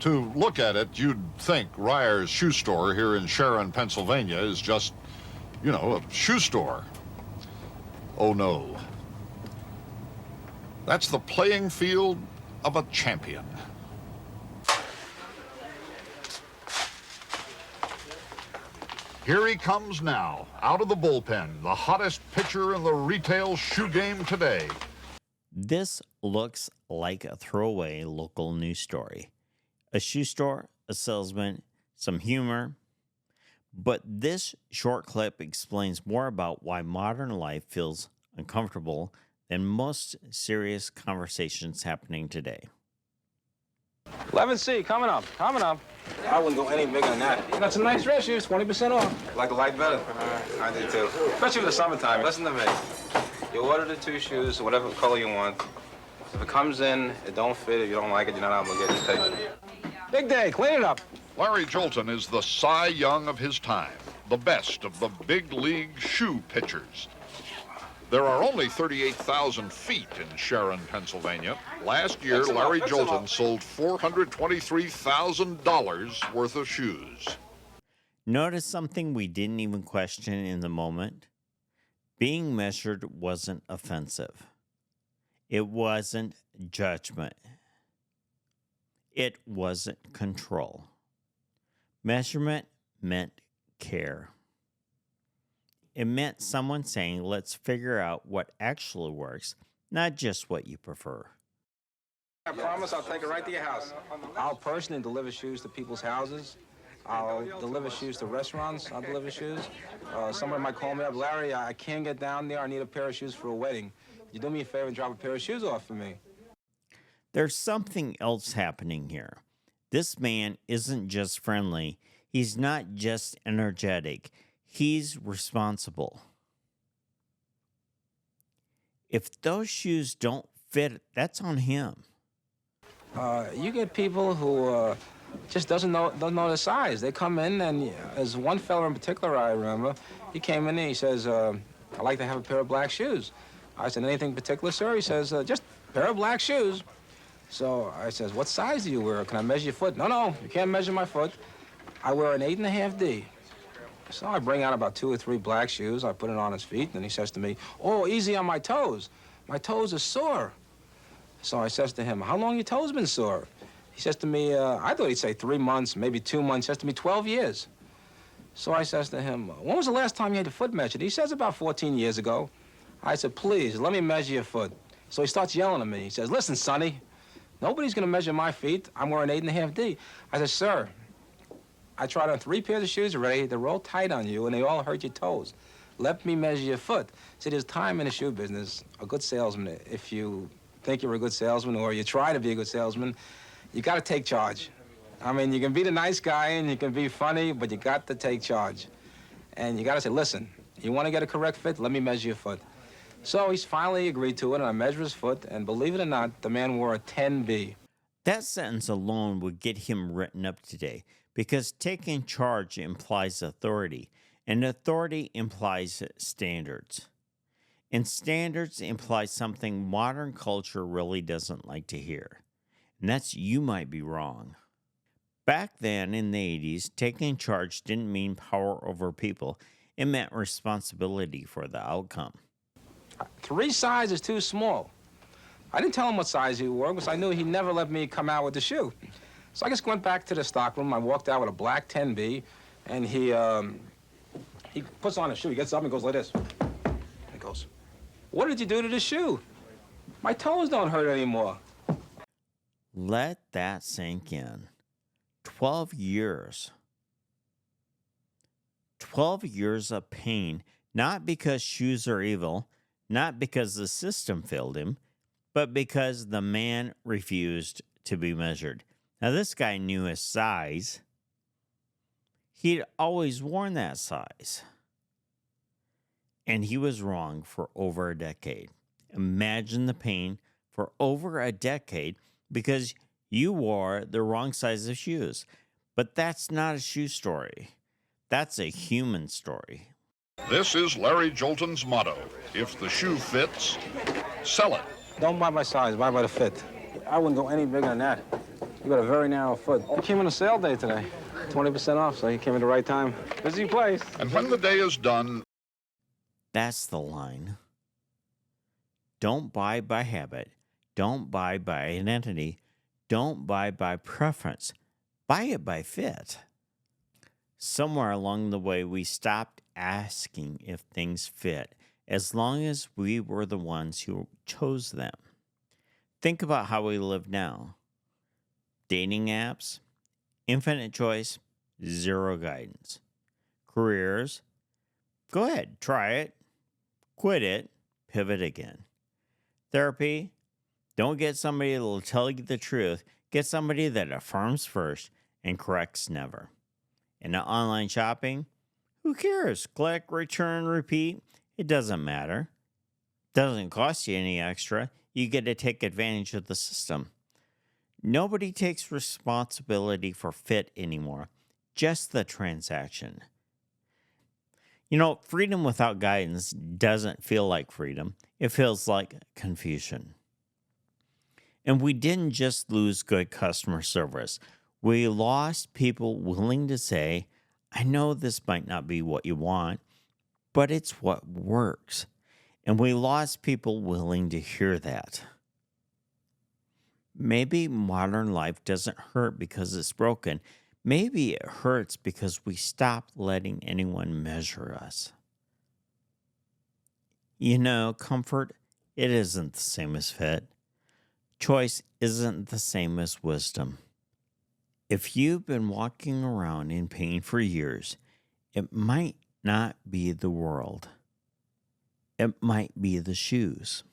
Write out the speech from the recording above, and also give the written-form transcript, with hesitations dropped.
To look at it, you'd think Ryer's shoe store here in Sharon, Pennsylvania is just, you know, a shoe store. Oh no. That's the playing field of a champion. Here he comes now, out of the bullpen, the hottest pitcher in the retail shoe game today. This looks like a throwaway local news story. A shoe store, a salesman, some humor. But this short clip explains more about why modern life feels uncomfortable than most serious conversations happening today. 11C, coming up. I wouldn't go any bigger than that. Got some nice dress shoes, 20% off. Like the light better? I do too. Especially for the summertime. Listen to me. You order the 2 shoes, whatever color you want. If it comes in, it don't fit, if you don't like it, you're not obligated to take it. Big day, clean it up. Larry Jolton is the Cy Young of his time, the best of the big league shoe pitchers. There are only 38,000 feet in Sharon, Pennsylvania. Last year, Larry Jolton sold $423,000 worth of shoes. Notice something we didn't even question in the moment? Being measured wasn't offensive. It wasn't judgment. It wasn't control. Measurement meant care. It meant someone saying, let's figure out what actually works, not just what you prefer. I promise I'll take it right to your house. I'll personally deliver shoes to people's houses. I'll deliver shoes to restaurants. I'll deliver shoes. Somebody might call me up, Larry, I can't get down there. I need a pair of shoes for a wedding. You do me a favor and drop a pair of shoes off for me. There's something else happening here. This man isn't just friendly. He's not just energetic. He's responsible. If those shoes don't fit, that's on him. You get people who just don't know the size. They come in, and there's one fella in particular I remember. He came in and he says, I'd like to have a pair of black shoes. I said, anything particular, sir? He says, just a pair of black shoes. So I says, what size do you wear? Can I measure your foot? No, you can't measure my foot. I wear an 8.5D. So I bring out about 2 or 3 black shoes. I put it on his feet, and he says to me, oh, easy on my toes. My toes are sore. So I says to him, how long your toes been sore? He says to me, I thought he'd say 3 months, maybe 2 months. He says to me, 12 years. So I says to him, when was the last time you had your foot measured? He says, about 14 years ago. I said, please, let me measure your foot. So he starts yelling at me. He says, listen, Sonny, nobody's going to measure my feet. I'm wearing 8.5D. I said, sir, I tried on 3 pairs of shoes already. They're all tight on you, and they all hurt your toes. Let me measure your foot. See, there's time in the shoe business. A good salesman, if you think you're a good salesman or you try to be a good salesman, you got to take charge. I mean, you can be the nice guy and you can be funny, but you got to take charge. And you got to say, listen, you want to get a correct fit? Let me measure your foot. So he's finally agreed to it, and I measure his foot, and believe it or not, the man wore a 10B. That sentence alone would get him written up today, because taking charge implies authority, and authority implies standards. And standards imply something modern culture really doesn't like to hear, and that's you might be wrong. Back then in the 80s, taking charge didn't mean power over people. It meant responsibility for the outcome. 3 sizes too small. I didn't tell him what size he wore because I knew he'd never let me come out with the shoe. So I just went back to the stockroom. I walked out with a black 10B, and he puts on a shoe. He gets up and goes like this. He goes, what did you do to the shoe? My toes don't hurt anymore. Let that sink in. 12 years. 12 years of pain, not because shoes are evil, not because the system failed him, but because the man refused to be measured. Now, this guy knew his size. He'd always worn that size. And he was wrong for over a decade. Imagine the pain for over a decade because you wore the wrong size of shoes. But that's not a shoe story. That's a human story. This is Larry Jolton's motto. If the shoe fits, sell it. Don't buy my size, buy by the fit. I wouldn't go any bigger than that. You got a very narrow foot. He came on a sale day today. 20% off, so he came at the right time. Busy place. And when the day is done, That's the line. Don't buy by habit. Don't buy by identity. Don't buy by preference. Buy it by fit. Somewhere along the way, we stopped asking if things fit as long as we were the ones who chose them. Think about how we live now. Dating apps, infinite choice, zero guidance. Careers, go ahead, try it, quit it, pivot again. Therapy, don't get somebody that will tell you the truth. Get somebody that affirms first and corrects never. And online shopping, who cares? Click, return, repeat. It doesn't matter. Doesn't cost you any extra. You get to take advantage of the system. Nobody takes responsibility for fit anymore, just the transaction. You know, freedom without guidance doesn't feel like freedom. It feels like confusion. And we didn't just lose good customer service. We lost people willing to say, I know this might not be what you want, but it's what works. And we lost people willing to hear that. Maybe modern life doesn't hurt because it's broken. Maybe it hurts because we stopped letting anyone measure us. You know, comfort, it isn't the same as fit. Choice isn't the same as wisdom. If you've been walking around in pain for years, it might not be the world. It might be the shoes.